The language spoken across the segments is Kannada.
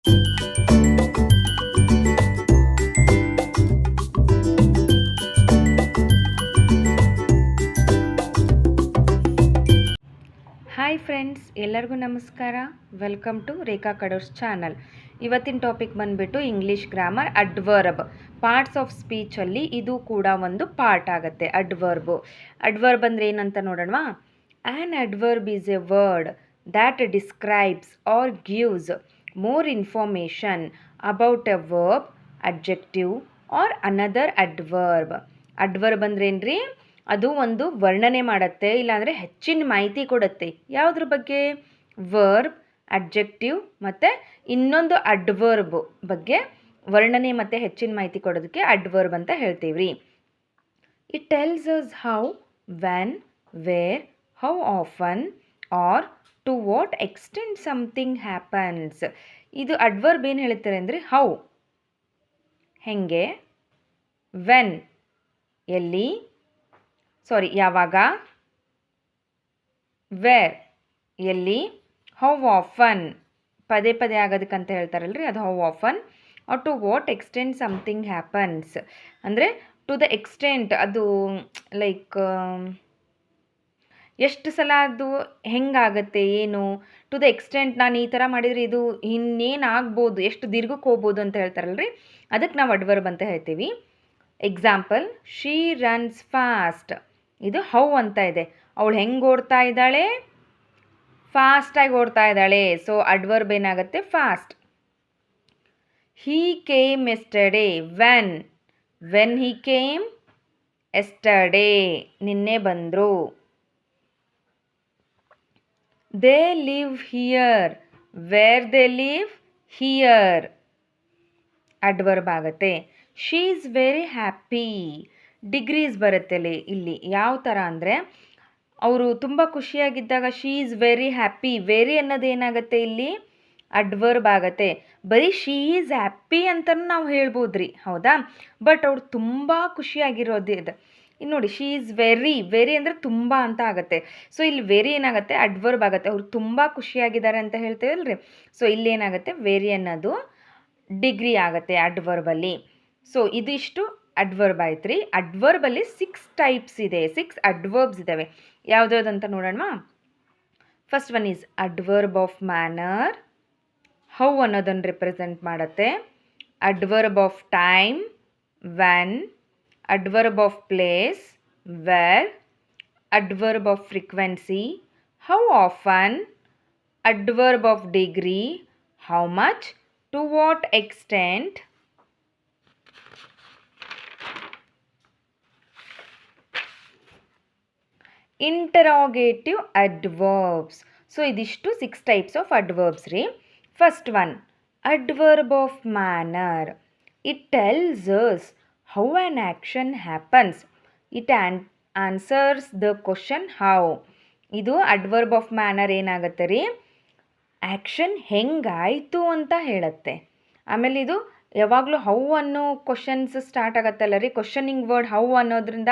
ಹಾಯ್ ಫ್ರೆಂಡ್ಸ್, ಎಲ್ಲರಿಗೂ ನಮಸ್ಕಾರ. ವೆಲ್ಕಮ್ ಟು ರೇಖಾ ಕಡೋರ್ಸ್ ಚಾನಲ್. ಇವತ್ತಿನ ಟಾಪಿಕ್ ಬಂದುಬಿಟ್ಟು English grammar adverb. Parts of ಸ್ಪೀಚಲ್ಲಿ ಇದು ಕೂಡ ಒಂದು ಪಾರ್ಟ್ ಆಗುತ್ತೆ. ಅಡ್ವರ್ಬ್ ಅಂದರೆ ಏನಂತ ನೋಡೋಣ. An adverb is a word that describes or gives more information about a verb, adjective or another adverb. Adverb ಅಂದ್ರೆ ಏನ್ರಿ? ಅದು ಒಂದು ವರ್ಣನೆ ಮಾಡುತ್ತೆ, ಇಲ್ಲಾಂದರೆ ಹೆಚ್ಚಿನ ಮಾಹಿತಿ ಕೊಡುತ್ತೆ. ಯಾವುದ್ರ ಬಗ್ಗೆ? ವರ್ಬ್, ಅಡ್ಜೆಕ್ಟಿವ್ ಮತ್ತು ಇನ್ನೊಂದು ಅಡ್ವರ್ಬ್ ಬಗ್ಗೆ ವರ್ಣನೆ ಮತ್ತು ಹೆಚ್ಚಿನ ಮಾಹಿತಿ ಕೊಡೋದಕ್ಕೆ ಅಡ್ವರ್ಬ್ ಅಂತ ಹೇಳ್ತೀವಿ ರೀ. It tells us how, when, where, how often or to what extent something happens. ಇದು ಅಡ್ವರ್ಬ್ ಏನು ಹೇಳ್ತಾರೆ ಅಂದರೆ ಹೌ, ಹೆಂಗೆ, ವೆನ್, ಎಲ್ಲಿ, ಯಾವಾಗ, ವೇರ್, ಎಲ್ಲಿ, ಹೌ ಆಫನ್, ಪದೇ ಪದೇ ಆಗೋದಕ್ಕಂತ ಹೇಳ್ತಾರಲ್ರಿ, ಅದು how often, or to what extent something happens ಅಂದರೆ ಟು ದ ಎಕ್ಸ್ಟೆಂಟ್, ಅದು ಲೈಕ್ ಎಷ್ಟು ಸಲ ಅದು ಹೆಂಗಾಗತ್ತೆ, ಏನು, ಟು ದ ಎಕ್ಸ್ಟೆಂಟ್ ನಾನು ಈ ಥರ ಮಾಡಿದರೆ ಇದು ಇನ್ನೇನು ಆಗ್ಬೋದು, ಎಷ್ಟು ದೀರ್ಘಕ್ಕೆ ಹೋಗ್ಬೋದು ಅಂತ ಹೇಳ್ತಾರಲ್ರಿ, ಅದಕ್ಕೆ ನಾವು ಅಡ್ವರ್ಬ್ ಅಂತ ಹೇಳ್ತೀವಿ. Example, she runs fast. ಇದು ಹೌ ಅಂತ ಇದೆ. ಅವಳು ಹೆಂಗೆ ಓಡ್ತಾ ಇದ್ದಾಳೆ? ಫಾಸ್ಟಾಗಿ ಓಡ್ತಾ ಇದ್ದಾಳೆ. ಸೊ ಅಡ್ವರ್ಬ್ ಏನಾಗುತ್ತೆ? Fast. He came yesterday. When he came yesterday, ನಿನ್ನೆ ಬಂದರು. They live here. Where they live? Here, adverb ಆಗುತ್ತೆ. She is very happy. Degrees ಬರುತ್ತೆ ಇಲ್ಲಿ. ಯಾವ ಥರ ಅಂದರೆ ಅವರು ತುಂಬ ಖುಷಿಯಾಗಿದ್ದಾಗ she is very happy. Very ಅನ್ನೋದು ಏನಾಗುತ್ತೆ ಇಲ್ಲಿ? ಅಡ್ವರ್ಬ್ ಆಗುತ್ತೆ. ಬರೀ ಶೀ ಈಸ್ ಹ್ಯಾಪಿ ಅಂತಲೂ ನಾವು ಹೇಳ್ಬೋದು ರೀ, ಹೌದಾ? ಬಟ್ ಅವ್ರು ತುಂಬ ಖುಷಿಯಾಗಿರೋದು ಇದು. ಇನ್ನು ನೋಡಿ, ಶೀ ಈಸ್ ವೆರಿ ಅಂದರೆ ತುಂಬ ಅಂತ ಆಗುತ್ತೆ. ಸೊ ಇಲ್ಲಿ ವೆರಿ ಏನಾಗುತ್ತೆ? ಅಡ್ವರ್ಬ್ ಆಗುತ್ತೆ. ಅವ್ರು ತುಂಬ ಖುಷಿಯಾಗಿದ್ದಾರೆ ಅಂತ ಹೇಳ್ತೇವಲ್ರಿ. ಸೊ ಇಲ್ಲಿ ಏನಾಗುತ್ತೆ? ವೆರಿ ಅನ್ನೋದು ಡಿಗ್ರಿ ಆಗುತ್ತೆ ಅಡ್ವರ್ಬಲ್ಲಿ. ಸೊ ಇದಿಷ್ಟು ಅಡ್ವರ್ಬ್ ಆಯ್ತು ರೀ. ಅಡ್ವರ್ಬಲ್ಲಿ 6 ಟೈಪ್ಸ್ ಇದೆ, 6 ಅಡ್ವರ್ಬ್ಸ್ ಇದ್ದಾವೆ. ಯಾವುದ್ಯಾವ್ದಂತ ನೋಡೋಣ. First one is adverb of manner. How ಅನ್ನೋದನ್ನು ರಿಪ್ರೆಸೆಂಟ್ ಮಾಡುತ್ತೆ. Adverb of time, when. Adverb of place, where. Adverb of frequency, how often. Adverb of degree, how much, to what extent. Interrogative adverbs. So ಇದಿಷ್ಟು 6 ಟೈಪ್ಸ್ ಆಫ್ ಅಡ್ವರ್ಬ್ಸ್ ರೀ. First one, adverb of manner. It tells us how an action happens. It answers the question how. ಇದು ಅಡ್ವರ್ಬ್ ಆಫ್ ಮ್ಯಾನರ್ ಏನಾಗುತ್ತೆ ರೀ? ಆ್ಯಕ್ಷನ್ ಹೆಂಗಾಯಿತು ಅಂತ ಹೇಳುತ್ತೆ. ಆಮೇಲೆ ಇದು ಯಾವಾಗಲೂ ಹೌ ಅನ್ನೋ ಕ್ವಶನ್ಸ್ ಸ್ಟಾರ್ಟ್ ಆಗುತ್ತಲ್ಲ ರೀ, ಕ್ವಶನಿಂಗ್ ವರ್ಡ್ ಹೌ ಅನ್ನೋದ್ರಿಂದ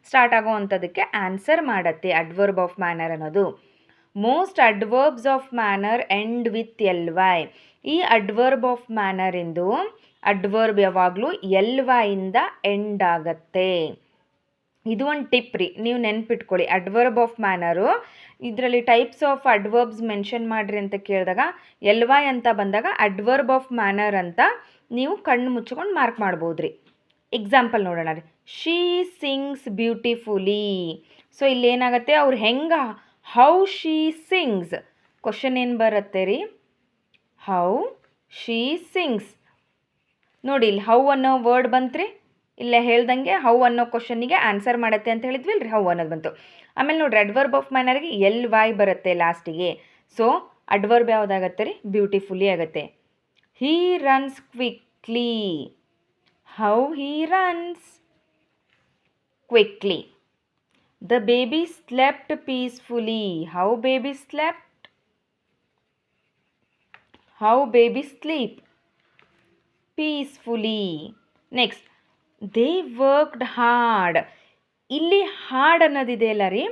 ಸ್ಟಾರ್ಟ್ ಆಗೋ ಅಂಥದಕ್ಕೆ ಆನ್ಸರ್ ಮಾಡುತ್ತೆ ಅಡ್ವರ್ಬ್ ಆಫ್ ಮ್ಯಾನರ್ ಅನ್ನೋದು. Most adverbs of manner end with LY. ಈ ಅಡ್ವರ್ಬ್ ಆಫ್ ಮ್ಯಾನರಿಂದು ಅಡ್ವರ್ಬ್ ಯಾವಾಗಲೂ LY ಇಂದ ಎಂಡ್ ಆಗುತ್ತೆ. ಇದು ಒಂದು ಟಿಪ್ ರೀ, ನೀವು ನೆನ್ಪಿಟ್ಕೊಳ್ಳಿ. ಅಡ್ವರ್ಬ್ ಆಫ್ ಮ್ಯಾನರು ಇದರಲ್ಲಿ ಟೈಪ್ಸ್ ಆಫ್ ಅಡ್ವರ್ಬ್ಸ್ ಮೆನ್ಷನ್ ಮಾಡಿರಿ ಅಂತ ಕೇಳಿದಾಗ LY ಅಂತ ಬಂದಾಗ ಅಡ್ವರ್ಬ್ ಆಫ್ ಮ್ಯಾನರ್ ಅಂತ ನೀವು ಕಣ್ಣು ಮುಚ್ಕೊಂಡು ಮಾರ್ಕ್ ಮಾಡ್ಬೋದು ರೀ. ಎಕ್ಸಾಂಪಲ್ ನೋಡೋಣ ರೀ. She sings beautifully. ಸೊ ಇಲ್ಲೇನಾಗುತ್ತೆ? ಅವ್ರು ಹೆಂಗೆ, ಹೌ ಶೀ ಸಿಂಗ್ಸ್. ಕ್ವಶನ್ ಏನು ಬರುತ್ತೆ ರೀ? How she sings. ನೋಡಿ ಇಲ್ಲಿ ಹೌ ಅನ್ನೋ ವರ್ಡ್ ಬಂತ್ರಿ. ಇಲ್ಲೇ ಹೇಳ್ದಂಗೆ ಹೌ ಅನ್ನೋ ಕ್ವಶನ್ನಿಗೆ ಆನ್ಸರ್ ಮಾಡುತ್ತೆ ಅಂತ ಹೇಳಿದ್ವಿ ರೀ, ಹೌ ಅನ್ನೋದು ಬಂತು. ಆಮೇಲೆ ನೋಡಿರಿ, ಅಡ್ವರ್ಬ್ ಆಫ್ ಮ್ಯಾನರ್ಗೆ LY ಬರುತ್ತೆ ಲಾಸ್ಟಿಗೆ. ಸೊ ಅಡ್ವರ್ಬ್ ಯಾವುದಾಗತ್ತೆ ರೀ? ಬ್ಯೂಟಿಫುಲಿ ಆಗುತ್ತೆ. He runs quickly. How he runs quickly. The baby slept peacefully. How baby slept. How baby sleep peacefully. Next, they worked hard. ಇಲ್ಲಿ ಹಾರ್ಡ್ ಅನ್ನೋದಿದೆ ಅಲ್ಲ ರೀ,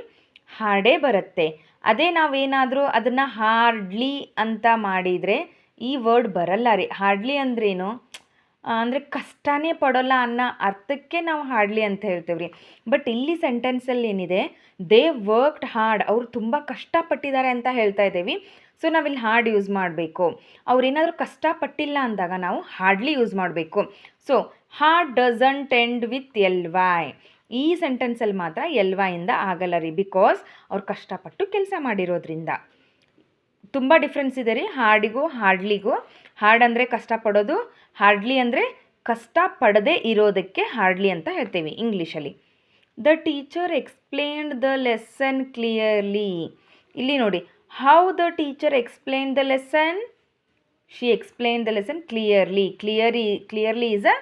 ಹಾರ್ಡೇ ಬರುತ್ತೆ. ಅದೇ ನಾವೇನಾದರೂ ಅದನ್ನು ಹಾರ್ಡ್ಲಿ ಅಂತ ಮಾಡಿದರೆ ಈ ವರ್ಡ್ ಬರಲ್ಲ ರೀ. ಹಾರ್ಡ್ಲಿ ಅಂದ್ರೇನು ಅಂದರೆ ಕಷ್ಟನೇ ಪಡೋಲ್ಲ ಅನ್ನೋ ಅರ್ಥಕ್ಕೆ ನಾವು ಹಾರ್ಡ್ಲಿ ಅಂತ ಹೇಳ್ತೇವೆ ರೀ. ಬಟ್ ಇಲ್ಲಿ ಸೆಂಟೆನ್ಸಲ್ಲಿ ಏನಿದೆ, ದೇ ವರ್ಕ್ಡ್ ಹಾರ್ಡ್, ಅವರು ತುಂಬ ಕಷ್ಟಪಟ್ಟಿದ್ದಾರೆ ಅಂತ ಹೇಳ್ತಾ ಇದ್ದೀವಿ. ಸೊ ನಾವಿಲ್ಲಿ ಹಾರ್ಡ್ ಯೂಸ್ ಮಾಡಬೇಕು. ಅವ್ರೇನಾದರೂ ಕಷ್ಟಪಟ್ಟಿಲ್ಲ ಅಂದಾಗ ನಾವು ಹಾರ್ಡ್ಲಿ ಯೂಸ್ ಮಾಡಬೇಕು. So hard doesn't end with L Y. ಈ ಸೆಂಟೆನ್ಸಲ್ಲಿ ಮಾತ್ರ ಎಲ್ ವೈಯಿಂದ ಆಗಲ್ಲ ರೀ, ಬಿಕಾಸ್ ಅವ್ರು ಕಷ್ಟಪಟ್ಟು ಕೆಲಸ ಮಾಡಿರೋದ್ರಿಂದ. ತುಂಬ ಡಿಫ್ರೆನ್ಸ್ ಇದೆ ರೀ ಹಾರ್ಡಿಗೂ ಹಾರ್ಡ್ಲಿಗೂ. ಹಾರ್ಡ್ ಅಂದರೆ ಕಷ್ಟಪಡೋದು, ಹಾರ್ಡ್ಲಿ ಅಂದರೆ ಕಷ್ಟಪಡದೇ ಇರೋದಕ್ಕೆ ಹಾರ್ಡ್ಲಿ ಅಂತ ಹೇಳ್ತೀವಿ ಇಂಗ್ಲೀಷಲ್ಲಿ. The teacher explained the lesson clearly. ಇಲ್ಲಿ ನೋಡಿ, how the teacher explain the lesson, she explain the lesson clearly. Clearly is a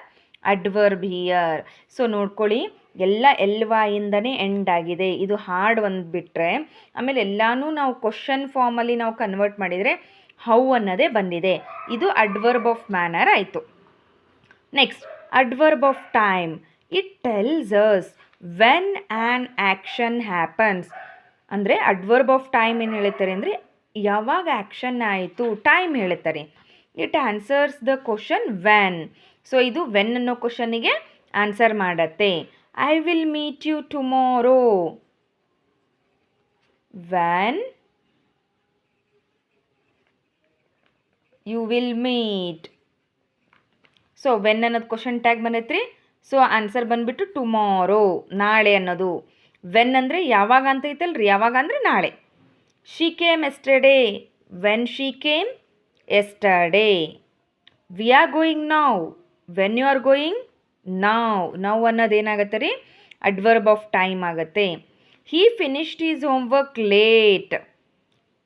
adverb here. So ನೋಡ್ಕೊಳ್ಳಿ, ಎಲ್ಲ ಎಲ್ ವಾಯಿಂದನೇ ಎಂಡ್ ಆಗಿದೆ. ಇದು ಹಾರ್ಡ್ ಒಂದು ಬಿಟ್ಟರೆ ಆಮೇಲೆ ಎಲ್ಲನೂ ನಾವು ಕ್ವಶನ್ ಫಾರ್ಮಲ್ಲಿ ನಾವು ಕನ್ವರ್ಟ್ ಮಾಡಿದರೆ ಹೌ ಅನ್ನೋದೇ ಬಂದಿದೆ. ಇದು ಅಡ್ವರ್ಬ್ ಆಫ್ ಮ್ಯಾನರ್ ಆಯಿತು. Next adverb of time. It tells us when an action happens. ಅಂದರೆ ಅಡ್ವರ್ಬ್ ಆಫ್ ಟೈಮ್ ಏನು ಹೇಳ್ತಾರೆ ಅಂದರೆ ಯಾವಾಗ ಆ್ಯಕ್ಷನ್ ಆಯಿತು ಟೈಮ್ ಹೇಳ್ತಾರೆ. It answers the question when. So ಇದು ವೆನ್ ಅನ್ನೋ ಕ್ವಶನಿಗೆ ಆನ್ಸರ್ ಮಾಡತ್ತೆ. I will meet you tomorrow. When you will meet. So when ಅನ್ನೋದು ಕ್ವಶನ್ ಟ್ಯಾಗ್ ಬಂದೈತ್ರಿ. ಸೊ ಆನ್ಸರ್ ಬಂದುಬಿಟ್ಟು ಟುಮಾರೋ, ನಾಳೆ ಅನ್ನೋದು. ವೆನ್ ಅಂದರೆ ಯಾವಾಗ ಅಂತ ಐತಲ್ರಿ, ಯಾವಾಗ ಅಂದರೆ ನಾಳೆ. She came yesterday. When she came yesterday. We are going now. When you are going now. Now ಅನ್ನೋದು ಏನಾಗುತ್ತೆ ರೀ, ಅಡ್ವರ್ಬ್ ಆಫ್ ಟೈಮ್ ಆಗುತ್ತೆ. He finished his homework late.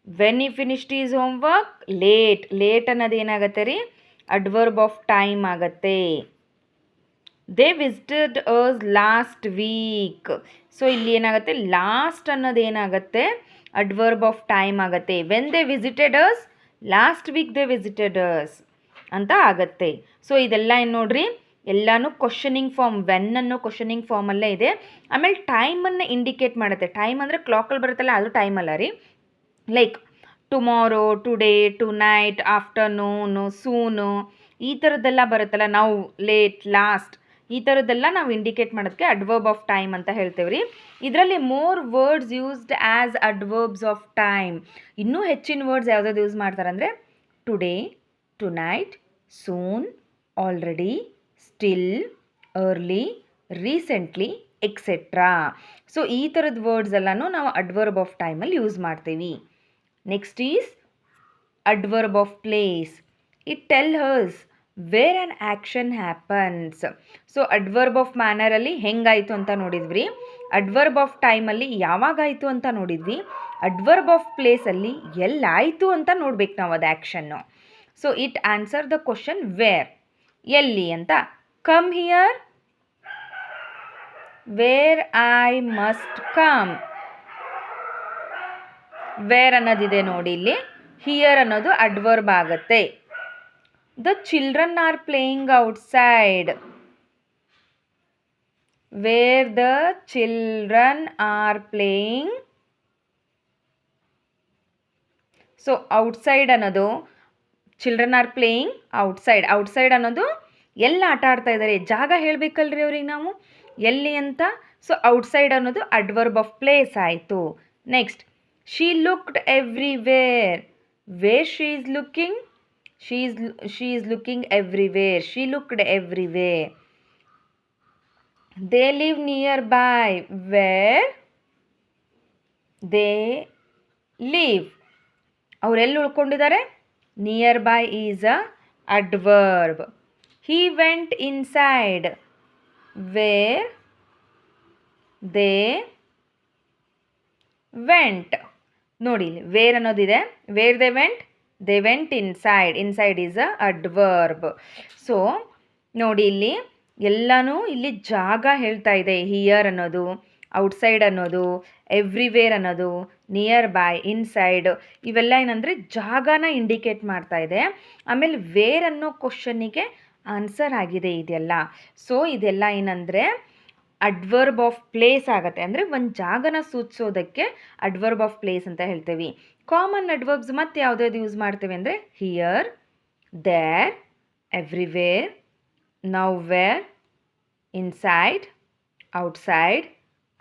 When he finished his homework late. Late ಅನ್ನೋದು ಏನಾಗುತ್ತೆ ರೀ, ಅಡ್ವರ್ಬ್ ಆಫ್ ಟೈಮ್ ಆಗುತ್ತೆ. They visited us last week. So ಇಲ್ಲಿ ಏನಾಗುತ್ತೆ, ಲಾಸ್ಟ್ ಅನ್ನೋದು ಏನಾಗುತ್ತೆ, ಅಡ್ವರ್ಬ್ ಆಫ್ ಟೈಮ್ ಆಗುತ್ತೆ. When they visited us, last week they visited us ಅಂತ ಆಗುತ್ತೆ. ಸೊ ಇದೆಲ್ಲ ಏನು ನೋಡ್ರಿ, ಎಲ್ಲನೂ ಕ್ವಶನಿಂಗ್ ಫಾರ್ಮ್. ವೆನ್ ಅನ್ನೋ ಕ್ವಶನಿಂಗ್ ಫಾರ್ಮಲ್ಲೇ ಇದೆ. ಆಮೇಲೆ ಟೈಮನ್ನು ಇಂಡಿಕೇಟ್ ಮಾಡುತ್ತೆ. ಟೈಮ್ ಅಂದರೆ ಕ್ಲಾಕಲ್ಲಿ ಬರುತ್ತಲ್ಲ, ಅದು ಟೈಮ್ ಅಲ್ಲ ರೀ. Like tomorrow, today, tonight, afternoon, soon, ಈ ಥರದ್ದೆಲ್ಲ ಬರುತ್ತಲ್ಲ, ನಾವು ಲೇಟ್, ಲಾಸ್ಟ್, ಈ ಥರದ್ದೆಲ್ಲ ನಾವು ಇಂಡಿಕೇಟ್ ಮಾಡೋದಕ್ಕೆ ಅಡ್ವರ್ಬ್ ಆಫ್ ಟೈಮ್ ಅಂತ ಹೇಳ್ತೇವೆ ರೀ. ಇದರಲ್ಲಿ more words used as adverbs of time. ಇನ್ನೂ ಹೆಚ್ಚಿನ ವರ್ಡ್ಸ್ ಯಾವುದಾದ್ರು ಯೂಸ್ ಮಾಡ್ತಾರೆ ಅಂದರೆ today, tonight, soon, already, still, early, recently, etcetera. So ಈ ಥರದ ವರ್ಡ್ಸ್ ಎಲ್ಲನೂ ನಾವು ಅಡ್ವರ್ಬ್ ಆಫ್ ಟೈಮಲ್ಲಿ ಯೂಸ್ ಮಾಡ್ತೀವಿ. Next is adverb of place. It tells us where an action happens. So adverb of manner ಅಲ್ಲಿ ಹೆಂಗಾಯಿತು ಅಂತ ನೋಡಿದ್ವಿ. adverb of time ಅಲ್ಲಿ ಯಾವಾಗಾಯಿತು ಅಂತ ನೋಡಿದ್ವಿ. adverb of place ಅಲ್ಲಿ ಎಲ್ಲಾಯಿತು ಅಂತ ನೋಡ್ಬೇಕು ನಾವು ಅದು action. So it answer the question where, ಎಲ್ಲಿ ಅಂತ. Come here, where I must come. Where ಅನ್ನೋದಿದೆ ನೋಡಿ ಇಲ್ಲಿ. ಹಿಯರ್ ಅನ್ನೋದು ಅಡ್ವರ್ಬ್ ಆಗುತ್ತೆ. The children are playing outside. Where the children are playing. So outside ಅನ್ನೋದು, children are playing outside. Outside ಅನ್ನೋದು ಎಲ್ಲ ಆಟ ಆಡ್ತಾ ಇದ್ದಾರೆ, ಜಾಗ ಹೇಳಬೇಕಲ್ರಿ ಅವ್ರಿಗೆ ನಾವು ಎಲ್ಲಿ ಅಂತ. ಸೊ ಔಟ್ಸೈಡ್ ಅನ್ನೋದು ಅಡ್ವರ್ಬ್ ಆಫ್ ಪ್ಲೇಸ್ ಆಯಿತು. Next, she looked everywhere. Where she is looking, she is looking everywhere. She looked everywhere. They live nearby. Where they live. ಅವರೆಲ್ಲಿ ಉಳ್ಕೊಂಡಿದ್ದಾರೆ, nearby is a adverb. He went inside. Where they went. ನೋಡಿ ವೇರ್ ಅನ್ನೋದಿದೆ. Where they went inside. Inside is a adverb. So ನೋಡಿ ಇಲ್ಲಿ ಎಲ್ಲನೂ ಇಲ್ಲಿ ಜಾಗ ಹೇಳ್ತಾ ಇದೆ. ಹಿಯರ್ ಅನ್ನೋದು, ಔಟ್ಸೈಡ್ ಅನ್ನೋದು, ಎವ್ರಿವೇರ್ ಅನ್ನೋದು, ನಿಯರ್ ಬೈ, ಇನ್ಸೈಡ್, ಇವೆಲ್ಲ ಏನಂದರೆ ಜಾಗನ ಇಂಡಿಕೇಟ್ ಮಾಡ್ತಾ ಇದೆ. ಆಮೇಲೆ ವೇರ್ ಅನ್ನೋ ಕ್ವಶನ್ನಿಗೆ ಆನ್ಸರ್ ಆಗಿದೆ ಇದೆಲ್ಲ. ಸೊ ಇದೆಲ್ಲ ಏನಂದರೆ ಅಡ್ವರ್ಬ್ ಆಫ್ ಪ್ಲೇಸ್ ಆಗುತ್ತೆ. ಅಂದರೆ ಒಂದು ಜಾಗನ ಸೂಚಿಸೋದಕ್ಕೆ ಅಡ್ವರ್ಬ್ ಆಫ್ ಪ್ಲೇಸ್ ಅಂತ ಹೇಳ್ತೀವಿ. ಕಾಮನ್ ಅಡ್ವರ್ಬ್ಸ್ ಮತ್ತು ಯಾವುದ್ಯಾವ್ದು ಯೂಸ್ ಮಾಡ್ತೀವಿ ಅಂದರೆ here, there, everywhere, nowhere, inside, outside,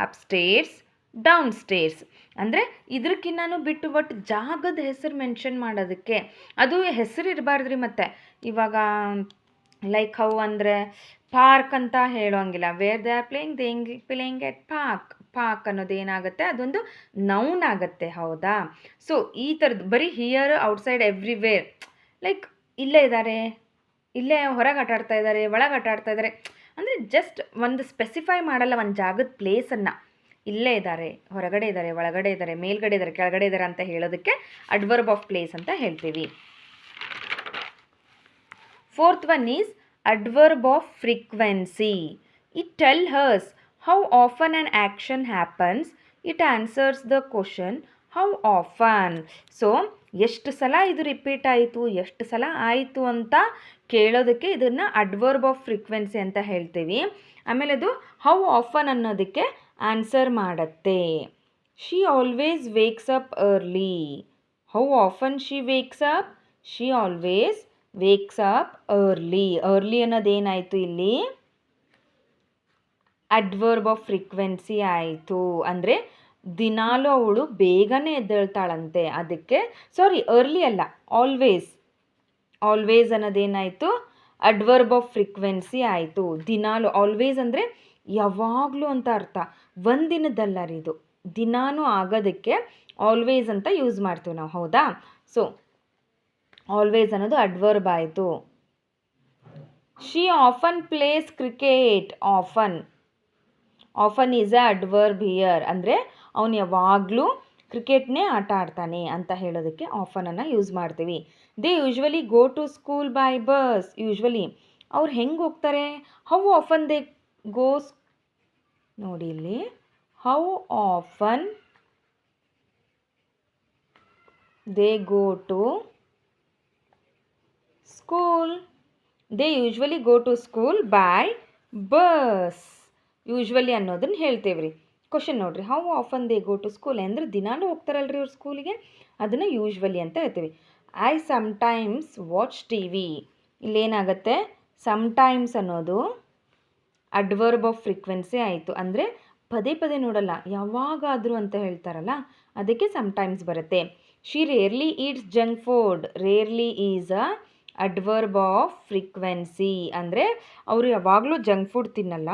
upstairs, downstairs. ಅಂದರೆ ಇದಕ್ಕಿನ್ನೂ ಬಿಟ್ಟು ಒಟ್ಟು ಜಾಗದ ಹೆಸರು ಮೆನ್ಷನ್ ಮಾಡೋದಕ್ಕೆ, ಅದು ಹೆಸರು ಇರಬಾರ್ದು ರೀ. ಮತ್ತು ಇವಾಗ ಲೈಕ್ ಹೌ ಅಂದರೆ ಪಾರ್ಕ್ ಅಂತ ಹೇಳೋಂಗಿಲ್ಲ. Where they are playing at park ಅನ್ನೋದು ಏನಾಗುತ್ತೆ, ಅದೊಂದು ನೌನ್ ಆಗುತ್ತೆ. ಹೌದಾ? ಸೊ ಈ ಥರದ್ದು ಬರೀ ಹಿಯರ್, ಔಟ್ಸೈಡ್, ಎವ್ರಿವೇರ್, ಲೈಕ್ ಇಲ್ಲೇ ಇದ್ದಾರೆ, ಇಲ್ಲೇ ಹೊರಗೆ ಆಟಾಡ್ತಾ ಇದ್ದಾರೆ, ಒಳಗೆ ಆಟಾಡ್ತಾ ಇದ್ದಾರೆ ಅಂದರೆ ಜಸ್ಟ್ ಒಂದು ಸ್ಪೆಸಿಫೈ ಮಾಡಲ್ಲ ಒಂದು ಜಾಗದ ಪ್ಲೇಸನ್ನು. ಇಲ್ಲೇ ಇದ್ದಾರೆ, ಹೊರಗಡೆ ಇದ್ದಾರೆ, ಒಳಗಡೆ ಇದ್ದಾರೆ, ಮೇಲ್ಗಡೆ ಇದ್ದಾರೆ, ಕೆಳಗಡೆ ಇದ್ದಾರೆ ಅಂತ ಹೇಳೋದಕ್ಕೆ ಅಡ್ವರ್ಬ್ ಆಫ್ ಪ್ಲೇಸ್ ಅಂತ ಹೇಳ್ತೀವಿ. Fourth one is adverb of frequency. It tells us how often an action happens. It answers the question how often. So ಎಷ್ಟು ಸಲ ಇದು ರಿಪೀಟ್ ಆಯಿತು, ಎಷ್ಟು ಸಲ ಆಯಿತು ಅಂತ ಕೇಳೋದಕ್ಕೆ ಇದನ್ನು ಅಡ್ವರ್ಬ್ ಆಫ್ ಫ್ರೀಕ್ವೆನ್ಸಿ ಅಂತ ಹೇಳ್ತೀವಿ. ಆಮೇಲೆ ಅದು ಹೌ ಆಫನ್ ಅನ್ನೋದಕ್ಕೆ ಆನ್ಸರ್ ಮಾಡುತ್ತೆ. She always wakes up early. How often she wakes up? She always wakes up early. Early ಅನ್ನೋದೇನಾಯಿತು ಇಲ್ಲಿ? ಅಡ್ವರ್ಬ್ ಆಫ್ ಫ್ರೀಕ್ವೆನ್ಸಿ ಆಯಿತು. ಅಂದರೆ ದಿನಾಲೂ ಅವಳು ಬೇಗನೆ ಎದ್ದೇಳ್ತಾಳಂತೆ, ಅದಕ್ಕೆ ಅರ್ಲಿ ಅಲ್ಲ, ಆಲ್ವೇಸ್ ಅನ್ನೋದೇನಾಯಿತು? ಅಡ್ವರ್ಬ್ ಆಫ್ ಫ್ರೀಕ್ವೆನ್ಸಿ ಆಯಿತು. ದಿನಾಲೂ, ಆಲ್ವೇಸ್ ಅಂದರೆ ಯಾವಾಗಲೂ ಅಂತ ಅರ್ಥ, ಒಂದಿನದಲ್ಲ ರೀ ಇದು, ದಿನಾನೂ ಆಗೋದಕ್ಕೆ ಆಲ್ವೇಸ್ ಅಂತ ಯೂಸ್ ಮಾಡ್ತೀವಿ ನಾವು. ಹೌದಾ? ಸೊ ಆಲ್ವೇಸ್ ಅನ್ನೋದು ಅಡ್ವರ್ಬ್ ಆಯಿತು. She often plays cricket. Often is a adverb here. ಅಂದರೆ ಅವನು ಯಾವಾಗಲೂ ಕ್ರಿಕೆಟ್ನೇ ಆಟ ಆಡ್ತಾನೆ ಅಂತ ಹೇಳೋದಕ್ಕೆ ಆಫನನ್ನು ಯೂಸ್ ಮಾಡ್ತೀವಿ. They usually go to school by bus. Usually ಅವ್ರು ಹೆಂಗೆ ಹೋಗ್ತಾರೆ? How often they goes. ನೋಡಿ ಇಲ್ಲಿ, how often they go to school. They usually go to school by bus. Usually ಅನ್ನೋದನ್ನು ಹೇಳ್ತೇವೆ ರೀ. ಕ್ವಶನ್ ನೋಡ್ರಿ, how often they go to school ಅಂದರೆ ದಿನಾಲೂ ಹೋಗ್ತಾರಲ್ರಿ ಅವ್ರು ಸ್ಕೂಲಿಗೆ, ಅದನ್ನು ಯೂಶ್ವಲಿ ಅಂತ ಹೇಳ್ತೀವಿ. I sometimes watch T V. ಇಲ್ಲೇನಾಗುತ್ತೆ? ಸಮ್ಟೈಮ್ಸ್ ಅನ್ನೋದು ಅಡ್ವರ್ಬ್ ಆಫ್ ಫ್ರೀಕ್ವೆನ್ಸಿ ಆಯಿತು. ಅಂದರೆ ಪದೇ ಪದೇ ನೋಡಲ್ಲ, ಯಾವಾಗಾದರೂ ಅಂತ ಹೇಳ್ತಾರಲ್ಲ, ಅದಕ್ಕೆ ಸಮ್ಟೈಮ್ಸ್ ಬರುತ್ತೆ. She rarely eats junk food. Rarely is a adverb of frequency. ಅಂದರೆ ಅವರು ಯಾವಾಗಲೂ ಜಂಕ್ ಫುಡ್ ತಿನ್ನಲ್ಲ,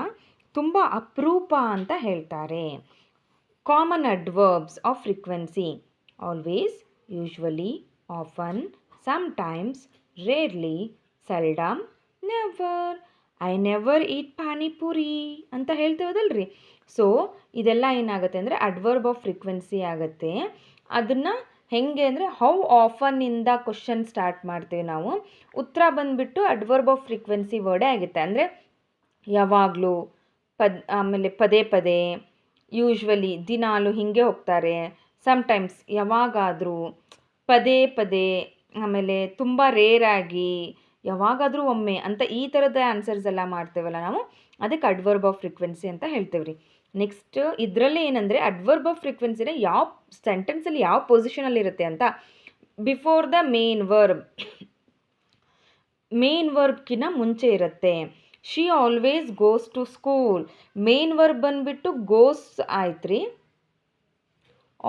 ತುಂಬ ಅಪರೂಪ ಅಂತ ಹೇಳ್ತಾರೆ. Common adverbs of frequency: always, usually, often, sometimes, rarely, seldom, never. I never eat panipuri ಅಂತ ಹೇಳ್ತೇವದಲ್ರಿ. ಸೊ ಇದೆಲ್ಲ ಏನಾಗುತ್ತೆ ಅಂದರೆ ಅಡ್ವರ್ಬ್ ಆಫ್ ಫ್ರೀಕ್ವೆನ್ಸಿ ಆಗುತ್ತೆ. ಅದನ್ನು ಹೆಂಗೆ ಅಂದರೆ ಹೌ ಆಫನ್ನಿಂದ ಕ್ವಶನ್ ಸ್ಟಾರ್ಟ್ ಮಾಡ್ತೀವಿ ನಾವು, ಉತ್ತರ ಬಂದುಬಿಟ್ಟು ಅಡ್ವರ್ಬ್ ಆಫ್ ಫ್ರೀಕ್ವೆನ್ಸಿ ವರ್ಡೇ ಆಗುತ್ತೆ. ಅಂದರೆ ಯಾವಾಗಲೂ, ಆಮೇಲೆ ಪದೇ ಪದೇ, ಯೂಶ್ವಲಿ ದಿನಾಲು ಹೀಗೆ ಹೋಗ್ತಾರೆ, ಸಮ್ಟೈಮ್ಸ್ ಯಾವಾಗಾದರೂ, ಪದೇ ಪದೇ, ಆಮೇಲೆ ತುಂಬ ರೇರಾಗಿ, ಯಾವಾಗಾದರೂ ಒಮ್ಮೆ ಅಂತ ಈ ಥರದ ಆನ್ಸರ್ಸ್ ಎಲ್ಲ ಮಾಡ್ತೇವಲ್ಲ ನಾವು, ಅದಕ್ಕೆ ಅಡ್ವರ್ಬ್ ಆಫ್ ಫ್ರೀಕ್ವೆನ್ಸಿ ಅಂತ ಹೇಳ್ತೇವೆ ರೀ. ನೆಕ್ಸ್ಟ್ ಇದರಲ್ಲಿ ಏನಂದರೆ ಅಡ್ವರ್ಬ್ ಆಫ್ ಫ್ರೀಕ್ವೆನ್ಸಿನ ಯಾವ ಸೆಂಟೆನ್ಸಲ್ಲಿ ಯಾವ ಪೊಸಿಷನಲ್ಲಿ ಇರುತ್ತೆ ಅಂತ, ಬಿಫೋರ್ ದ ಮೇನ್ ವರ್ಬ್ಕಿನ್ನ ಮುಂಚೆ ಇರುತ್ತೆ. She always goes to school. Main verb ಬಂದುಬಿಟ್ಟು ಗೋಸ್ ಆಯ್ತು ರೀ.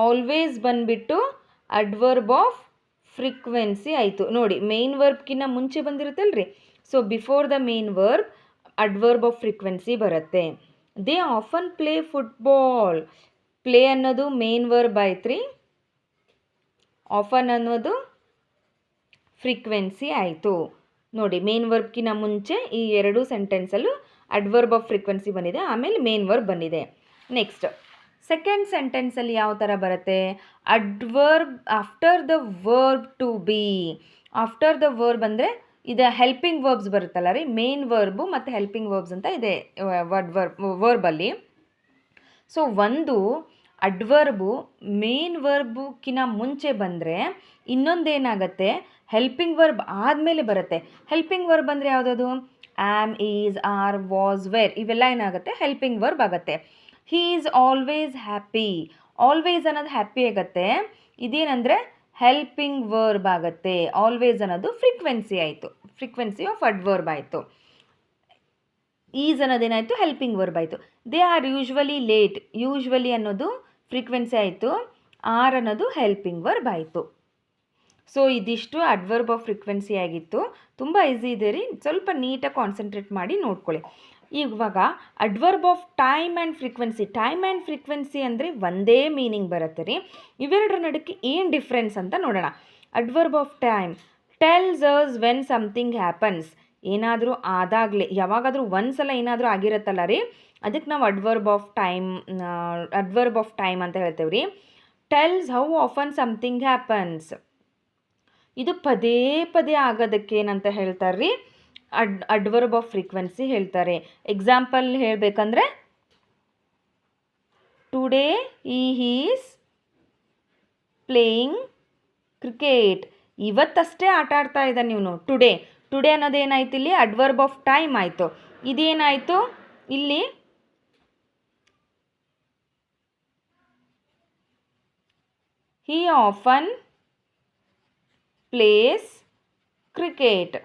ಆಲ್ವೇಸ್ ಬಂದುಬಿಟ್ಟು ಅಡ್ವರ್ಬ್ ಆಫ್ ಫ್ರೀಕ್ವೆನ್ಸಿ ಆಯಿತು. ನೋಡಿ, ಮೇನ್ ವರ್ಬ್ಕಿನ್ನ ಮುಂಚೆ ಬಂದಿರುತ್ತಲ್ರಿ. So before the main verb adverb of frequency ಬರುತ್ತೆ. They often play football. Play ಅನ್ನೋದು ಮೇನ್ ವರ್ಬ್ ಆಯ್ತು ರೀ. ಆಫನ್ ಅನ್ನೋದು ಫ್ರೀಕ್ವೆನ್ಸಿ ಆಯಿತು. ನೋಡಿ, ಮೇನ್ ವರ್ಬ್ಕಿನ್ನ ಮುಂಚೆ ಈ ಎರಡು ಸೆಂಟೆನ್ಸಲ್ಲೂ ಅಡ್ವರ್ಬ್ ಆಫ್ ಫ್ರೀಕ್ವೆನ್ಸಿ ಬಂದಿದೆ, ಆಮೇಲೆ ಮೇನ್ ವರ್ಬ್ ಬಂದಿದೆ. ನೆಕ್ಸ್ಟ್ ಸೆಕೆಂಡ್ ಸೆಂಟೆನ್ಸಲ್ಲಿ ಯಾವ ಥರ ಬರುತ್ತೆ? Adverb after the verb to be. After the verb ಅಂದರೆ ಇದು ಹೆಲ್ಪಿಂಗ್ ವರ್ಬ್ಸ್ ಬರುತ್ತಲ್ಲ ರೀ, ಮೇನ್ ವರ್ಬು ಮತ್ತು ಹೆಲ್ಪಿಂಗ್ ವರ್ಬ್ಸ್ ಅಂತ ಇದೆ ವರ್ಬಲ್ಲಿ. ಸೊ ಒಂದು ಅಡ್ವರ್ಬು ಮೇನ್ ವರ್ಬ್ಕಿನ್ನ ಮುಂಚೆ ಬಂದರೆ ಇನ್ನೊಂದೇನಾಗುತ್ತೆ, ಹೆಲ್ಪಿಂಗ್ ವರ್ಬ್ ಆದಮೇಲೆ ಬರುತ್ತೆ. ಹೆಲ್ಪಿಂಗ್ ವರ್ಬ್ ಅಂದರೆ ಯಾವುದದು? Am, is, are, was, were, ಇವೆಲ್ಲ ಏನಾಗುತ್ತೆ? ಹೆಲ್ಪಿಂಗ್ ವರ್ಬ್ ಆಗುತ್ತೆ. He is always happy. Always ಅನ್ನೋದು ಹ್ಯಾಪಿ ಆಗುತ್ತೆ. ಇದೇನಂದರೆ ಹೆಲ್ಪಿಂಗ್ ವರ್ಬ್ ಆಗುತ್ತೆ. ಆಲ್ವೇಸ್ ಅನ್ನೋದು ಫ್ರೀಕ್ವೆನ್ಸಿ ಆಯಿತು, ಫ್ರೀಕ್ವೆನ್ಸಿ ಆಫ್ ಅಡ್ವರ್ಬ್ ಆಯಿತು. ಈಸ್ ಅನ್ನೋದೇನಾಯಿತು, ಹೆಲ್ಪಿಂಗ್ ವರ್ಬ್ ಆಯಿತು. They are usually late, usually ಅನ್ನೋದು ಫ್ರೀಕ್ವೆನ್ಸಿ ಆಯಿತು, ಆರ್ ಅನ್ನೋದು ಹೆಲ್ಪಿಂಗ್ ವರ್ಬ್ ಆಯಿತು. ಸೊ ಇದಿಷ್ಟು ಅಡ್ವರ್ಬ್ ಆಫ್ ಫ್ರೀಕ್ವೆನ್ಸಿ ಆಗಿತ್ತು. ತುಂಬ ಈಸಿ ಇದೆ ರೀ, ಸ್ವಲ್ಪ ನೀಟಾಗಿ ಕಾನ್ಸಂಟ್ರೇಟ್ ಮಾಡಿ ನೋಡ್ಕೊಳ್ಳಿ. ಇವಾಗ adverb of time and frequency. Time and frequency ಅಂದರೆ ಒಂದೇ ಮೀನಿಂಗ್ ಬರುತ್ತೆ ರೀ. ಇವೆರಡರ ನಡುಕ್ಕೆ ಏನು ಡಿಫ್ರೆನ್ಸ್ ಅಂತ ನೋಡೋಣ. Adverb of time tells us when something happens. ಏನಾದರೂ ಆದಾಗಲೇ, ಯಾವಾಗಾದರೂ ಒಂದ್ಸಲ ಏನಾದರೂ ಆಗಿರುತ್ತಲ್ಲ ರೀ, ಅದಕ್ಕೆ ನಾವು ಅಡ್ವರ್ಬ್ ಆಫ್ ಟೈಮ್ ಅಂತ ಹೇಳ್ತೇವೆ ರೀ. Tells how often something happens. ಇದು ಪದೇ ಪದೇ ಆಗೋದಕ್ಕೆ ಏನಂತ ಹೇಳ್ತಾರೆ ರೀ, ಅಡ್ವರ್ಬ್ ಆಫ್ ಫ್ರೀಕ್ವೆನ್ಸಿ ಹೇಳ್ತಾರೆ. ಎಕ್ಸಾಂಪಲ್ ಹೇಳಬೇಕಂದ್ರೆ, ಟುಡೇ ಈಸ್ ಪ್ಲೇಯಿಂಗ್ ಕ್ರಿಕೆಟ್. ಇವತ್ತಷ್ಟೇ ಆಟ ಆಡ್ತಾ ಇದ್ದಾನೆ ಇವನು. ಟುಡೇ ಅನ್ನೋದೇನಾಯ್ತು ಇಲ್ಲಿ, ಅಡ್ವರ್ಬ್ ಆಫ್ ಟೈಮ್ ಆಯಿತು. ಇದೇನಾಯಿತು ಇಲ್ಲಿ, ಹಿ ಆಫನ್ ಪ್ಲೇಸ್ ಕ್ರಿಕೆಟ್.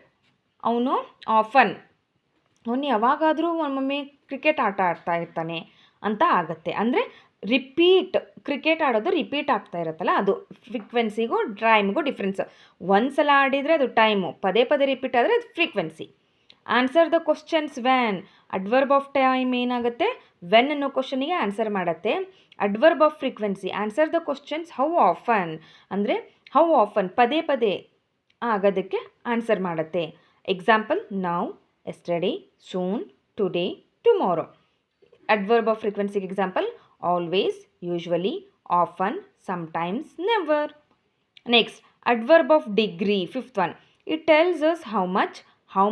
ಅವನು ಆಫನ್, ಅವನು ಯಾವಾಗಾದರೂ ಒಮ್ಮೊಮ್ಮೆ ಕ್ರಿಕೆಟ್ ಆಟ ಆಡ್ತಾ ಇರ್ತಾನೆ ಅಂತ ಆಗುತ್ತೆ. ಅಂದರೆ ರಿಪೀಟ್, ಕ್ರಿಕೆಟ್ ಆಡೋದು ರಿಪೀಟ್ ಆಗ್ತಾ ಇರುತ್ತಲ್ಲ, ಅದು ಫ್ರೀಕ್ವೆನ್ಸಿಗೂ ಟೈಮ್ಗೂ ಡಿಫ್ರೆನ್ಸ್. ಒಂದು ಸಲ ಆಡಿದರೆ ಅದು ಟೈಮು, ಪದೇ ಪದೇ ರಿಪೀಟ್ ಆದರೆ ಅದು frequency. Answer the questions when. Adverb of time ಏನಾಗುತ್ತೆ, ವೆನ್ ಅನ್ನೋ ಕ್ವಶನಿಗೆ ಆನ್ಸರ್ ಮಾಡುತ್ತೆ. Adverb of frequency answer the questions how often, ಅಂದರೆ ಹೌ ಆಫನ್ ಪದೇ ಪದೇ ಆಗೋದಕ್ಕೆ ಆನ್ಸರ್ ಮಾಡುತ್ತೆ. Example, now, yesterday, soon, today, tomorrow. Adverb of ಫ್ರೀಕ್ವೆನ್ಸಿಗೆ example, always, usually, often, sometimes, never. Next, adverb of degree, fifth one. It tells us how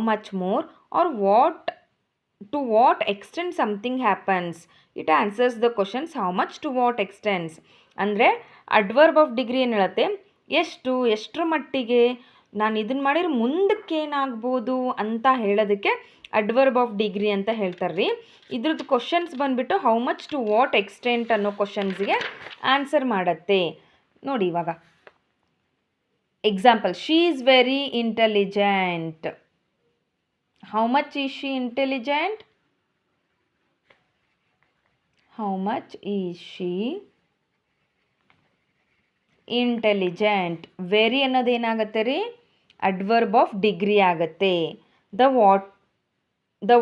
much more are to what extent something happens. It answers the questions how much, to what extent. ಅಂದರೆ ಅಡ್ವರ್ಬ್ ಆಫ್ ಡಿಗ್ರಿ ಏನು ಹೇಳುತ್ತೆ, ಎಷ್ಟರ ಮಟ್ಟಿಗೆ ನಾನು ಇದನ್ನು ಮಾಡಿದ್ರೆ ಮುಂದಕ್ಕೆ ಏನಾಗ್ಬೋದು ಅಂತ ಹೇಳೋದಕ್ಕೆ ಅಡ್ವರ್ಬ್ ಆಫ್ ಡಿಗ್ರಿ ಅಂತ ಹೇಳ್ತಾರೆ ರೀ. ಇದ್ರದ್ದು ಕ್ವಶನ್ಸ್ ಬಂದುಬಿಟ್ಟು how much, to what extent ಅನ್ನೋ ಕ್ವಶನ್ಸ್ಗೆ ಆನ್ಸರ್ ಮಾಡುತ್ತೆ. ನೋಡಿ ಇವಾಗ example, she is very intelligent. How much is she intelligent? How much is she intelligent? Very ಅನ್ನೋದು ಏನಾಗುತ್ತೆ ರೀ, ಅಡ್ವರ್ಬ್ ಆಫ್ ಡಿಗ್ರಿ ಆಗುತ್ತೆ. The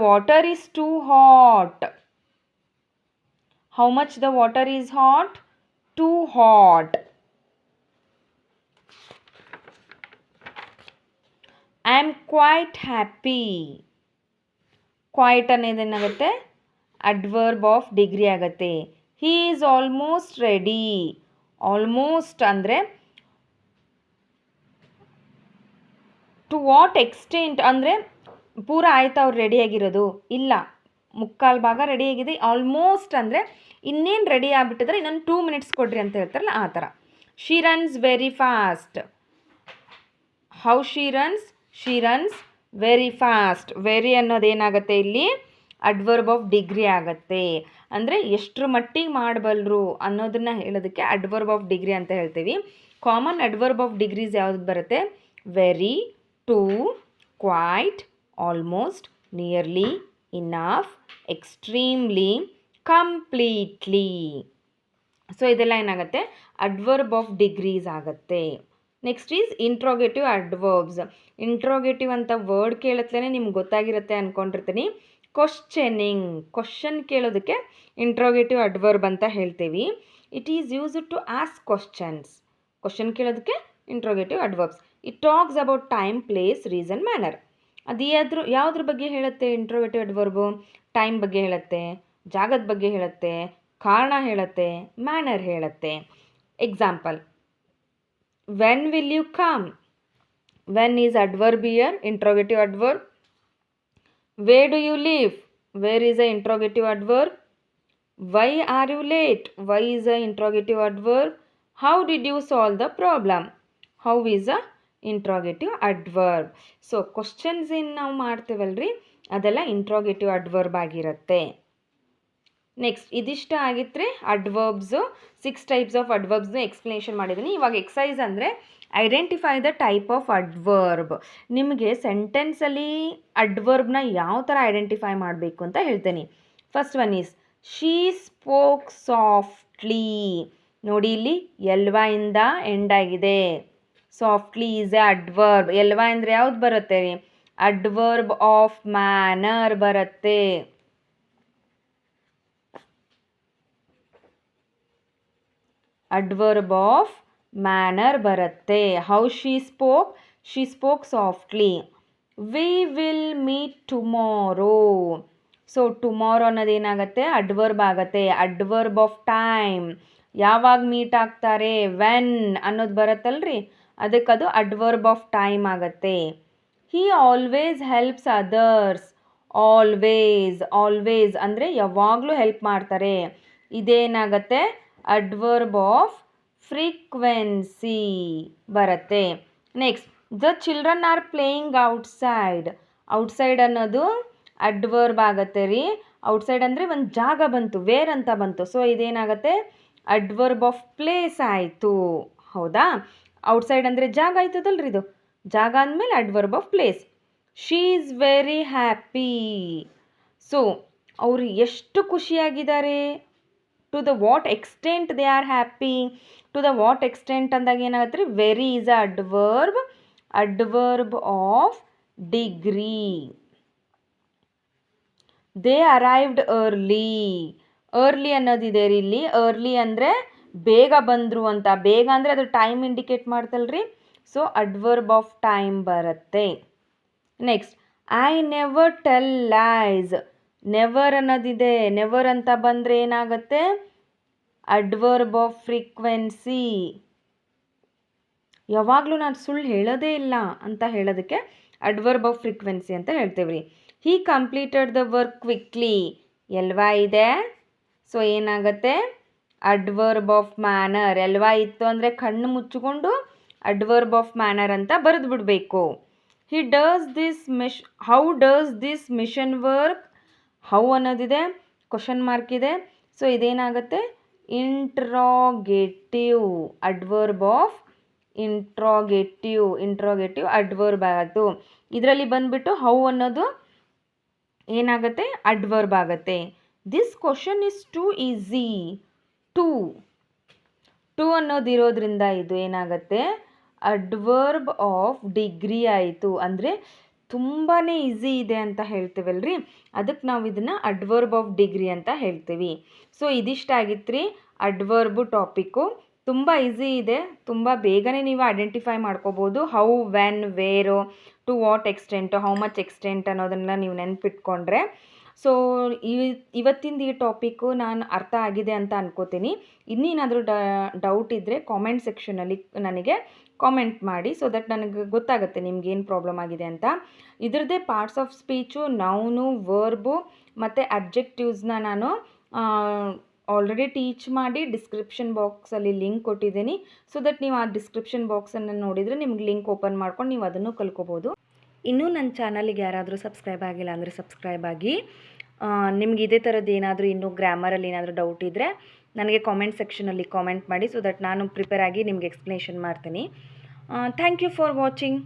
water is too hot. How much the water is hot? Too hot. I am quite happy. Quite ಅನ್ನೋದೇನಾಗುತ್ತೆ, ಅಡ್ವರ್ಬ್ ಆಫ್ ಡಿಗ್ರಿ ಆಗುತ್ತೆ. He is almost ready. Almost ಅಂದರೆ ಟು ವಾಟ್ ಎಕ್ಸ್ಟೆಂಟ್ ಅಂದರೆ ಪೂರ ಆಯ್ತು ಅವ್ರು ರೆಡಿಯಾಗಿರೋದು, ಇಲ್ಲ ಮುಕ್ಕಾಲು ಭಾಗ ರೆಡಿಯಾಗಿದೆ. ಆಲ್ಮೋಸ್ಟ್ ಅಂದರೆ ಇನ್ನೇನು ರೆಡಿ ಆಗಿಬಿಟ್ಟಿದ್ರೆ ಇನ್ನೊಂದು 2 minutes ಕೊಡ್ರಿ ಅಂತ ಹೇಳ್ತಾರಲ್ಲ ಆ ಥರ. She runs very fast. How she runs very fast. Very ಅನ್ನೋದೇನಾಗುತ್ತೆ ಇಲ್ಲಿ, ಅಡ್ವರ್ಬ್ ಆಫ್ ಡಿಗ್ರಿ ಆಗುತ್ತೆ. ಅಂದರೆ ಎಷ್ಟರ ಮಟ್ಟಿಗೆ ಮಾಡಬಲ್ಲರು ಅನ್ನೋದನ್ನು ಹೇಳೋದಕ್ಕೆ ಅಡ್ವರ್ಬ್ ಆಫ್ ಡಿಗ್ರಿ ಅಂತ ಹೇಳ್ತೀವಿ. ಕಾಮನ್ ಅಡ್ವರ್ಬ್ ಆಫ್ ಡಿಗ್ರೀಸ್ ಯಾವ್ದು ಬರುತ್ತೆ, very, too, quite, almost, nearly, enough, extremely, completely. So ಇದೆಲ್ಲ ಏನಾಗುತ್ತೆ, ಅಡ್ವರ್ಬ್ ಆಫ್ ಡಿಗ್ರೀಸ್ ಆಗುತ್ತೆ. Next is interrogative adverbs. Interrogative ಅಂತ ವರ್ಡ್ ಕೇಳತ್ಲೇ ನಿಮ್ಗೆ ಗೊತ್ತಾಗಿರುತ್ತೆ ಅಂದ್ಕೊಂಡಿರ್ತೀನಿ. ಕ್ವಶನ್ ಕೇಳೋದಕ್ಕೆ ಇಂಟ್ರೋಗೇಟಿವ್ ಅಡ್ವರ್ಬ್ ಅಂತ ಹೇಳ್ತೀವಿ. It is used to ask question ಕೇಳೋದಕ್ಕೆ interrogative adverbs. It talks about time, place, reason, manner. ಅದು ಯಾವುದ್ರ ಬಗ್ಗೆ ಹೇಳುತ್ತೆ ಇಂಟ್ರೋಗೇಟಿವ್ ಅಡ್ವರ್ಬು? ಟೈಮ್ ಬಗ್ಗೆ ಹೇಳುತ್ತೆ, ಜಾಗದ ಬಗ್ಗೆ ಹೇಳುತ್ತೆ, ಕಾರಣ ಹೇಳುತ್ತೆ, ಮ್ಯಾನರ್ ಹೇಳುತ್ತೆ. Example, when will you come? When is adverb here, interrogative adverb. Where do you live? Where is a interrogative adverb. Why are you late? Why is a interrogative adverb. How did you solve the problem? How is a interrogative adverb. So questions ಏನು ನಾವು ಮಾಡ್ತೇವಲ್ರಿ ಅದೆಲ್ಲ ಇಂಟ್ರೋಗೇಟಿವ್ ಅಡ್ವರ್ಬ್ ಆಗಿರುತ್ತೆ. ನೆಕ್ಸ್ಟ್ ಇದಿಷ್ಟ ಆಗಿತ್ತು ರೀ ಅಡ್ವರ್ಬ್ಸು. 6 types ಆಫ್ ಅಡ್ವರ್ಬ್ಸ್ನ ಎಕ್ಸ್ಪ್ಲನೇಷನ್ ಮಾಡಿದ್ದೀನಿ. ಇವಾಗ ಎಕ್ಸಸೈಸ್ ಅಂದರೆ identify the type of adverb. ನಿಮಗೆ ಸೆಂಟೆನ್ಸಲ್ಲಿ ಅಡ್ವರ್ಬ್ನ ಯಾವ ಥರ ಐಡೆಂಟಿಫೈ ಮಾಡಬೇಕು ಅಂತ ಹೇಳ್ತೇನೆ. First one is she spoke softly. ನೋಡಿ ಇಲ್ಲಿ ಎಲ್ವಾ ಇಂದ ಎಂಡ್ ಆಗಿದೆ. Softly is a adverb. ಎಲ್ವಾ ಅಂದರೆ ಯಾವ್ದು ಬರುತ್ತೆ ರೀ? ಅಡ್ವರ್ಬ್ ಆಫ್ ಮ್ಯಾನರ್ ಬರುತ್ತೆ. ಅಡ್ವರ್ಬ್ ಆಫ್ ಮ್ಯಾನರ್ ಬರುತ್ತೆ. How she spoke softly. We will meet tomorrow. So tomorrow ಅನ್ನೋದೇನಾಗುತ್ತೆ? ಅಡ್ವರ್ಬ್ ಆಗುತ್ತೆ. Adverb of time. ಯಾವಾಗ ಮೀಟ್ ಆಗ್ತಾರೆ? ವೆನ್ ಅನ್ನೋದು ಬರುತ್ತಲ್ರಿ, ಅದಕ್ಕದು ಅಡ್ವರ್ಬ್ ಆಫ್ ಟೈಮ್ ಆಗುತ್ತೆ. He always helps others. Always ಅಂದರೆ ಯಾವಾಗಲೂ ಹೆಲ್ಪ್ ಮಾಡ್ತಾರೆ. ಇದೇನಾಗತ್ತೆ? ಅಡ್ವರ್ಬ್ ಆಫ್ ಫ್ರೀಕ್ವೆನ್ಸಿ ಬರುತ್ತೆ. Next, the children are playing outside. Outside ಅನ್ನೋದು ಅಡ್ವರ್ಬ್ ಆಗುತ್ತೆ ರೀ. ಔಟ್ಸೈಡ್ ಅಂದರೆ ಒಂದು ಜಾಗ ಬಂತು, ವೇರ್ ಅಂತ ಬಂತು. ಸೊ ಇದೇನಾಗುತ್ತೆ? ಅಡ್ವರ್ಬ್ ಆಫ್ ಪ್ಲೇಸ್ ಆಯಿತು. ಹೌದಾ? ಔಟ್ಸೈಡ್ ಅಂದರೆ ಜಾಗ ಆಯ್ತದಲ್ರಿ, ಇದು ಜಾಗ ಅಂದಮೇಲೆ adverb of place. She is very happy. So ಅವರು ಎಷ್ಟು ಖುಷಿಯಾಗಿದ್ದಾರೆ. To the what extent they are happy. To the what extent ಅಂದಾಗ ಏನಾಗುತ್ತೆ ರೀ? Very is a adverb of degree. They arrived early ಅನ್ನೋದಿದೆ ರೀ ಇಲ್ಲಿ. ಅರ್ಲಿ ಅಂದರೆ ಬೇಗ ಬಂದರು ಅಂತ. ಬೇಗ ಅಂದರೆ ಅದು ಟೈಮ್ ಇಂಡಿಕೇಟ್ ಮಾಡ್ತಲ್ರಿ. ಸೊ ಅಡ್ವರ್ಬ್ ಆಫ್ ಟೈಮ್ ಬರುತ್ತೆ. Next, I never tell lies. Never ಅನ್ನೋದಿದೆ. ನೆವರ್ ಅಂತ ಬಂದರೆ ಏನಾಗುತ್ತೆ? Adverb of frequency. ಯಾವಾಗಲೂ ನಾನು ಸುಳ್ಳು ಹೇಳೋದೇ ಇಲ್ಲ ಅಂತ ಹೇಳೋದಕ್ಕೆ ಅಡ್ವರ್ಬ್ ಆಫ್ ಫ್ರೀಕ್ವೆನ್ಸಿ ಅಂತ ಹೇಳ್ತೇವೆ ರೀ. ಹಿ ಕಂಪ್ಲೀಟೆಡ್ ದ ವರ್ಕ್ ಕ್ವಿಕ್ಲಿ. ಎಲ್ವಾ ಇದೆ. ಸೊ ಏನಾಗುತ್ತೆ? Adverb of manner. ಎಲ್ವಾ ಇತ್ತು ಅಂದರೆ ಕಣ್ಣು ಮುಚ್ಚಿಕೊಂಡು ಅಡ್ವರ್ಬ್ ಆಫ್ ಮ್ಯಾನರ್ ಅಂತ ಬರೆದು ಬಿಡಬೇಕು. He does this how does this machine work. How ಅನ್ನೋದಿದೆ, ಕ್ವಶನ್ ಮಾರ್ಕ್ ಇದೆ. ಸೊ ಇದೇನಾಗುತ್ತೆ? Interrogative. Adverb of interrogative adverb ಆಯಿತು. ಇದರಲ್ಲಿ ಬಂದ್ಬಿಟ್ಟು ಹೌ ಅನ್ನೋದು ಏನಾಗುತ್ತೆ? ಅಡ್ವರ್ಬ್ ಆಗುತ್ತೆ. This question is too easy. Too ಅನ್ನೋದಿರೋದ್ರಿಂದ ಇದು ಏನಾಗುತ್ತೆ? ಅಡ್ವರ್ಬ್ ಆಫ್ ಡಿಗ್ರಿ ಆಯಿತು. ಅಂದರೆ ತುಂಬಾ ಈಸಿ ಇದೆ ಅಂತ ಹೇಳ್ತೀವಲ್ರಿ, ಅದಕ್ಕೆ ನಾವು ಇದನ್ನು ಅಡ್ವರ್ಬ್ ಆಫ್ ಡಿಗ್ರಿ ಅಂತ ಹೇಳ್ತೀವಿ. ಸೊ ಇದಿಷ್ಟಾಗಿತ್ತು ರೀ ಅಡ್ವರ್ಬು ಟಾಪಿಕ್ಕು. ತುಂಬ ಈಸಿ ಇದೆ. ತುಂಬ ಬೇಗನೆ ನೀವು ಐಡೆಂಟಿಫೈ ಮಾಡ್ಕೋಬೋದು. How, when, where, to what extent, how much extent ಅನ್ನೋದನ್ನು ನೀವು ನೆನ್ಪಿಟ್ಕೊಂಡ್ರೆ. ಸೊ ಇವತ್ತಿಂದ ಈ ಟಾಪಿಕ್ಕು ನಾನು ಅರ್ಥ ಆಗಿದೆ ಅಂತ ಅನ್ಕೋತೀನಿ. ಇನ್ನೇನಾದರೂ ಡೌಟ್ ಇದ್ದರೆ ಕಾಮೆಂಟ್ ಸೆಕ್ಷನಲ್ಲಿ ನನಗೆ ಕಾಮೆಂಟ್ ಮಾಡಿ. ಸೊ ದಟ್ ನನಗೆ ಗೊತ್ತಾಗುತ್ತೆ ನಿಮ್ಗೆ ಏನು ಪ್ರಾಬ್ಲಮ್ ಆಗಿದೆ ಅಂತ. ಇದರದ್ದೇ parts of speech, noun, verb ಮತ್ತು ಅಬ್ಜೆಕ್ಟಿವ್ಸ್ನ ನಾನು ಆಲ್ರೆಡಿ ಟೀಚ್ ಮಾಡಿ ಡಿಸ್ಕ್ರಿಪ್ಷನ್ ಬಾಕ್ಸಲ್ಲಿ ಲಿಂಕ್ ಕೊಟ್ಟಿದ್ದೀನಿ. ಸೊ ದಟ್ ನೀವು ಆ ಡಿಸ್ಕ್ರಿಪ್ಷನ್ ಬಾಕ್ಸನ್ನು ನೋಡಿದರೆ ನಿಮ್ಗೆ ಲಿಂಕ್ ಓಪನ್ ಮಾಡ್ಕೊಂಡು ನೀವು ಅದನ್ನು ಕಲ್ಕೋಬೋದು. ಇನ್ನೂ ನನ್ನ ಚಾನಲಿಗೆ ಯಾರಾದರೂ ಸಬ್ಸ್ಕ್ರೈಬ್ ಆಗಿಲ್ಲ ಅಂದರೆ ಸಬ್ಸ್ಕ್ರೈಬ್ ಆಗಿ. ನಿಮ್ಗೆ ಇದೇ ಥರದ್ದು ಏನಾದರೂ ಇನ್ನೂ ಗ್ರಾಮರಲ್ಲಿ ಏನಾದರೂ ಡೌಟ್ ಇದ್ದರೆ ನನಗೆ ಕಾಮೆಂಟ್ ಸೆಕ್ಷನಲ್ಲಿ ಕಾಮೆಂಟ್ ಮಾಡಿ. ಸೊ ದಟ್ ನಾನು ಪ್ರಿಪೇರ್ ಆಗಿ ನಿಮ್ಗೆ ಎಕ್ಸ್ಪ್ಲನೇಷನ್ ಮಾಡ್ತೀನಿ. Thank you for watching.